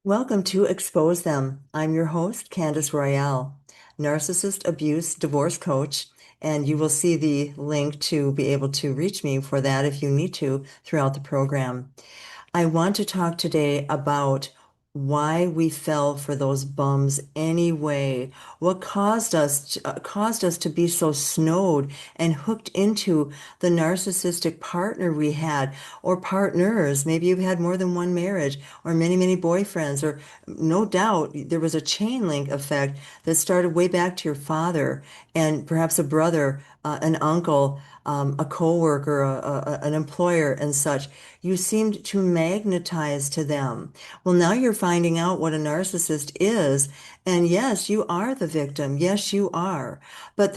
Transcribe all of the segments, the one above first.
Welcome to Expose Them. I'm your host, Candace Royale, narcissist abuse divorce coach, and you will see the link to be able to reach me for that if you need to throughout the program. I want to talk today about why we fell for those bums anyway. What caused us to be so snowed and hooked into the narcissistic partner we had, or partners. Maybe you've had more than one marriage, or many, many boyfriends, or no doubt there was a chain link effect that started way back to your father and perhaps a brother, an uncle, a coworker, an employer, and such. You seemed to magnetize to them. Well, now you're finding out what a narcissist is. And yes, you are the victim. Yes, you are. But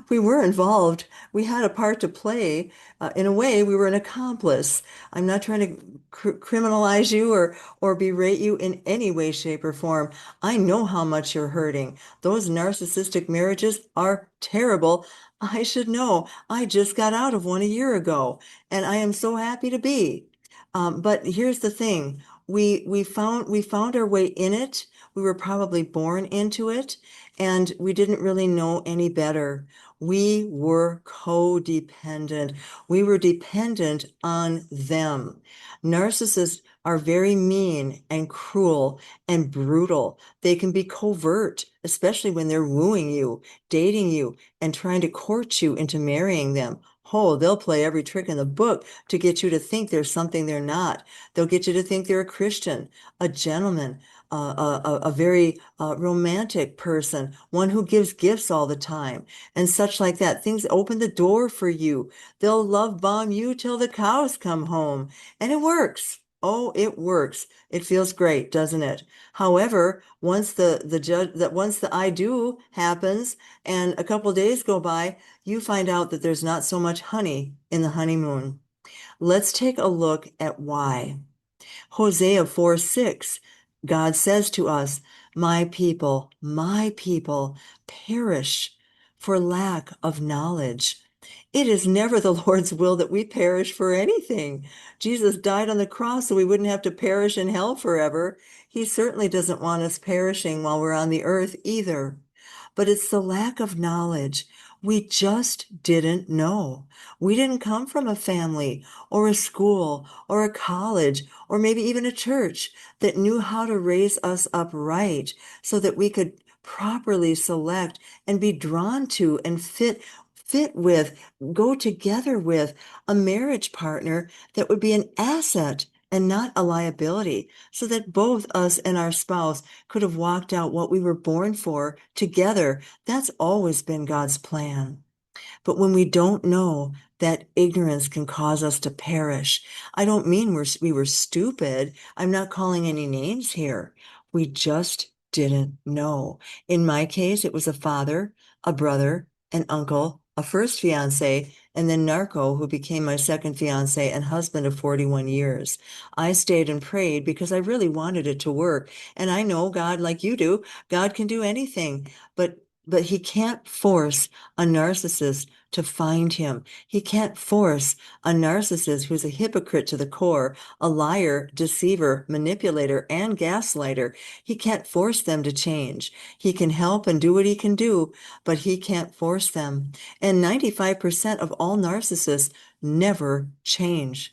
we were involved. We had a part to play. In a way, we were an accomplice. I'm not trying to criminalize you or berate you in any way, shape, or form. I know how much you're hurting. Those narcissistic marriages are terrible. I should know. I just got out of one a year ago, and I am so happy to be. But here's the thing. We found our way in it. We were probably born into it, and we didn't really know any better. We were codependent. We were dependent on them. Narcissists are very mean and cruel and brutal. They can be covert, especially when they're wooing you, dating you, and trying to court you into marrying them. Oh, they'll play every trick in the book to get you to think there's something they're not. They'll get you to think they're a Christian, a gentleman, a very romantic person, one who gives gifts all the time, and such like that. Things open the door for you. They'll love bomb you till the cows come home. And it works. Oh, it works. It feels great, doesn't it? However, once the I do happens and a couple days go by, you find out that there's not so much honey in the honeymoon. Let's take a look at why. Hosea 4:6, God says to us, my people perish for lack of knowledge. It is never the Lord's will that we perish for anything. Jesus died on the cross so we wouldn't have to perish in hell forever. He certainly doesn't want us perishing while we're on the earth either. But it's the lack of knowledge. We just didn't know. We didn't come from a family or a school or a college or maybe even a church that knew how to raise us up right so that we could properly select and be drawn to and fit with, go together with a marriage partner that would be an asset and not a liability, so that both us and our spouse could have walked out what we were born for together. That's always been God's plan. But when we don't know, that ignorance can cause us to perish. I don't mean we were stupid. I'm not calling any names here. We just didn't know. In my case, it was a father, a brother, an uncle, a first fiance, and then Narco, who became my second fiance and husband of 41 years. I stayed and prayed because I really wanted it to work. And I know God, like you do, God can do anything, but he can't force a narcissist to find him. He can't force a narcissist who's a hypocrite to the core, a liar, deceiver, manipulator, and gaslighter. He can't force them to change. He can help and do what he can do, but he can't force them. And 95% of all narcissists never change.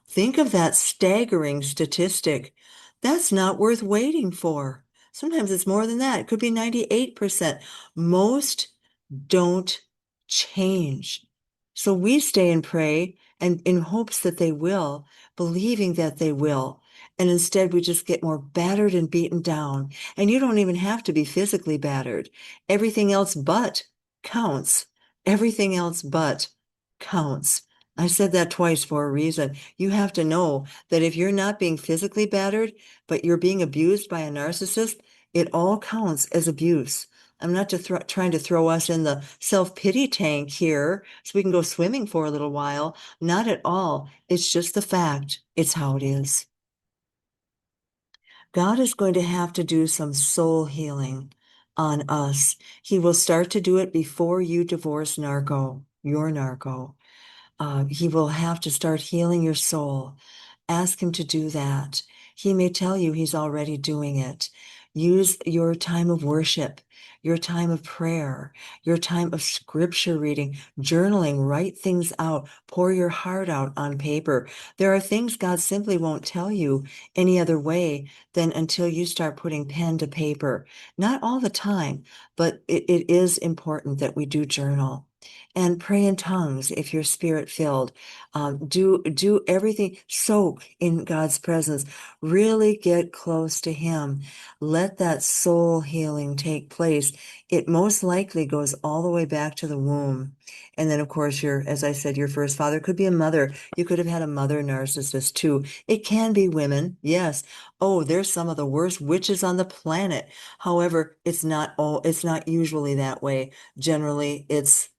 Think of that staggering statistic. That's not worth waiting for. Sometimes it's more than that. It could be 98%. Most don't change. So we stay and pray and in hopes that they will, believing that they will. And instead we just get more battered and beaten down. And you don't even have to be physically battered. Everything else but counts. Everything else but counts. I said that twice for a reason. You have to know that if you're not being physically battered, but you're being abused by a narcissist, it all counts as abuse. I'm not trying to throw us in the self-pity tank here so we can go swimming for a little while. Not at all. It's just the fact. It's how it is. God is going to have to do some soul healing on us. He will start to do it before you divorce your narco. He will have to start healing your soul. Ask him to do that. He may tell you he's already doing it. Use your time of worship, your time of prayer, your time of scripture reading, journaling, write things out, pour your heart out on paper. There are things God simply won't tell you any other way than until you start putting pen to paper. Not all the time, but it is important that we do journal. And pray in tongues if you're spirit filled. Do everything, soak in God's presence. Really get close to Him. Let that soul healing take place. It most likely goes all the way back to the womb. And then, of course, as I said, your first father could be a mother. You could have had a mother narcissist too. It can be women, yes. Oh, there's some of the worst witches on the planet. However, it's not usually that way. Generally, it's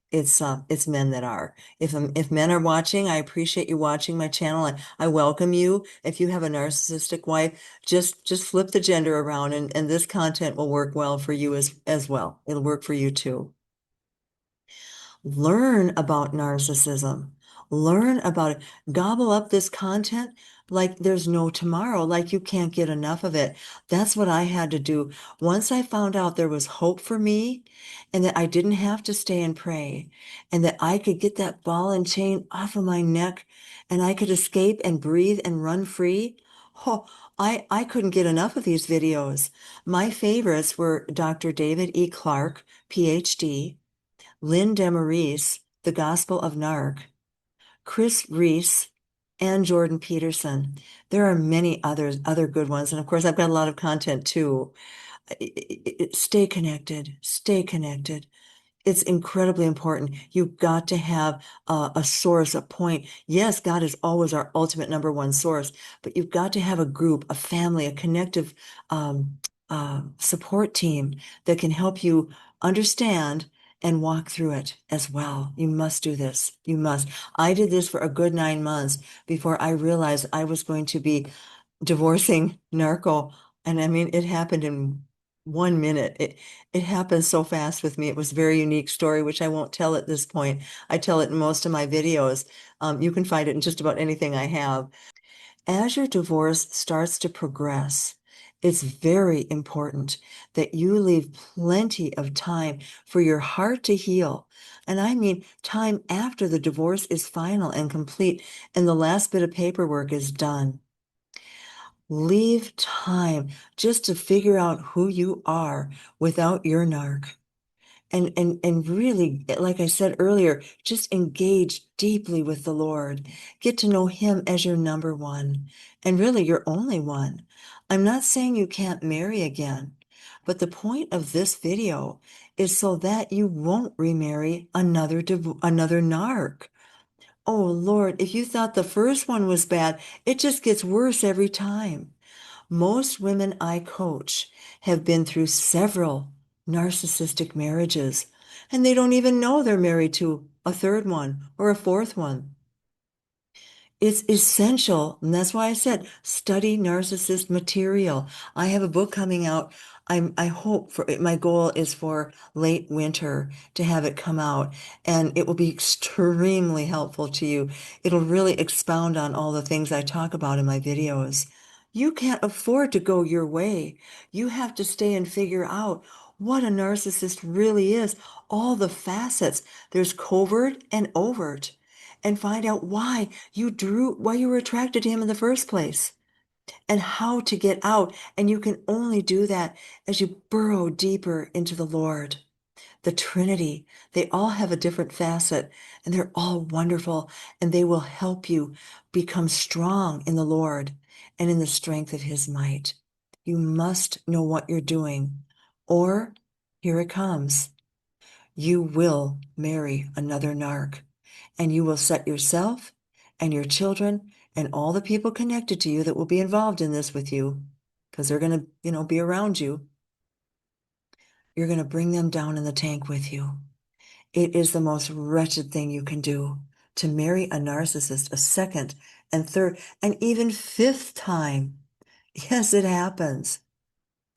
men that are. If men are watching, I appreciate you watching my channel. I welcome you. If you have a narcissistic wife, just flip the gender around, and this content will work well for you as well. It'll work for you too. Learn about narcissism. Learn about it. Gobble up this content like there's no tomorrow, like you can't get enough of it. That's what I had to do. Once I found out there was hope for me and that I didn't have to stay and pray and that I could get that ball and chain off of my neck and I could escape and breathe and run free. Oh, I couldn't get enough of these videos. My favorites were Dr. David E. Clark, PhD, Lynn DeMaurice, The Gospel of Narc, Chris Reese, and Jordan Peterson. There are many other good ones. And of course, I've got a lot of content too. Stay connected. Stay connected. It's incredibly important. You've got to have a source, a point. Yes, God is always our ultimate number one source, but you've got to have a group, a family, a connective support team that can help you understand and walk through it as well. You must do this. You must. I did this for a good 9 months before I realized I was going to be divorcing narco. And I mean, it happened in 1 minute. It happened so fast with me. It was a very unique story, which I won't tell at this point. I tell it in most of my videos. You can find it in just about anything I have. As your divorce starts to progress, it's very important that you leave plenty of time for your heart to heal. And I mean time after the divorce is final and complete and the last bit of paperwork is done. Leave time just to figure out who you are without your narc. And really, like I said earlier, just engage deeply with the Lord. Get to know Him as your number one, and really your only one. I'm not saying you can't marry again, but the point of this video is so that you won't remarry another narc. Oh Lord, if you thought the first one was bad, it just gets worse every time. Most women I coach have been through several narcissistic marriages, and they don't even know they're married to a third one or a fourth one. It's essential, and that's why I said study narcissist material. I have a book coming out. I hope for it. My goal is for late winter to have it come out, and it will be extremely helpful to you. It'll really expound on all the things I talk about in my videos. You can't afford to go your way. You have to stay and figure out what a narcissist really is, all the facets. There's covert and overt, and find out why you were attracted to him in the first place and how to get out. And you can only do that as you burrow deeper into the Lord. The Trinity, they all have a different facet and they're all wonderful and they will help you become strong in the Lord and in the strength of His might. You must know what you're doing, or here it comes. You will marry another narc, and you will set yourself and your children and all the people connected to you that will be involved in this with you, because they're going to, be around you. You're going to bring them down in the tank with you. It is the most wretched thing you can do to marry a narcissist a second and third and even fifth time. Yes, it happens.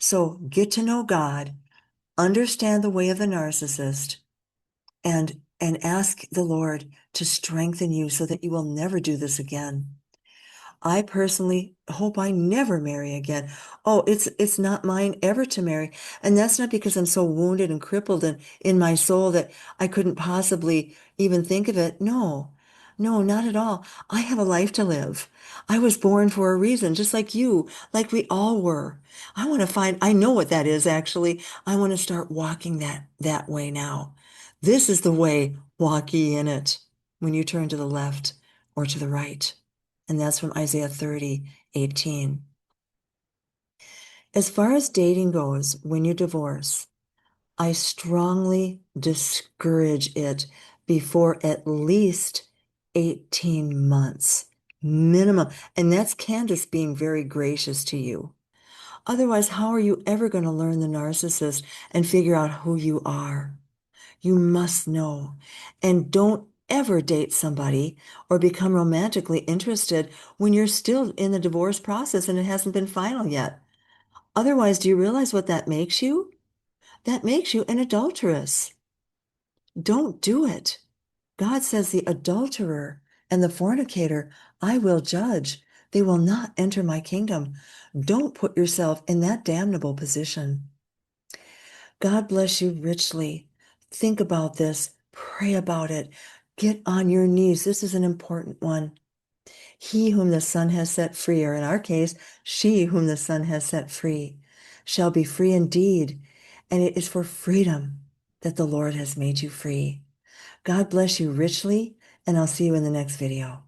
So get to know God, understand the way of the narcissist, and ask the Lord to strengthen you so that you will never do this again. I personally hope I never marry again. Oh, it's not mine ever to marry. And that's not because I'm so wounded and crippled and in my soul that I couldn't possibly even think of it. No. No, not at all. I have a life to live. I was born for a reason, just like you, like we all were. I know what that is actually. I want to start walking that way now. This is the way, walk ye in it, when you turn to the left or to the right. And that's from Isaiah 30:18. As far as dating goes, when you divorce, I strongly discourage it before at least 18 months minimum. And that's Candace being very gracious to you. Otherwise, how are you ever going to learn the narcissist and figure out who you are? You must know. And don't ever date somebody or become romantically interested when you're still in the divorce process and it hasn't been final yet. Otherwise, do you realize what that makes you? That makes you an adulteress. Don't do it. God says the adulterer and the fornicator I will judge. They will not enter my kingdom. Don't put yourself in that damnable position. God bless you richly. Think about this. Pray about it. Get on your knees. This is an important one. He whom the Son has set free, or in our case, she whom the Son has set free, shall be free indeed. And it is for freedom that the Lord has made you free. God bless you richly, and I'll see you in the next video.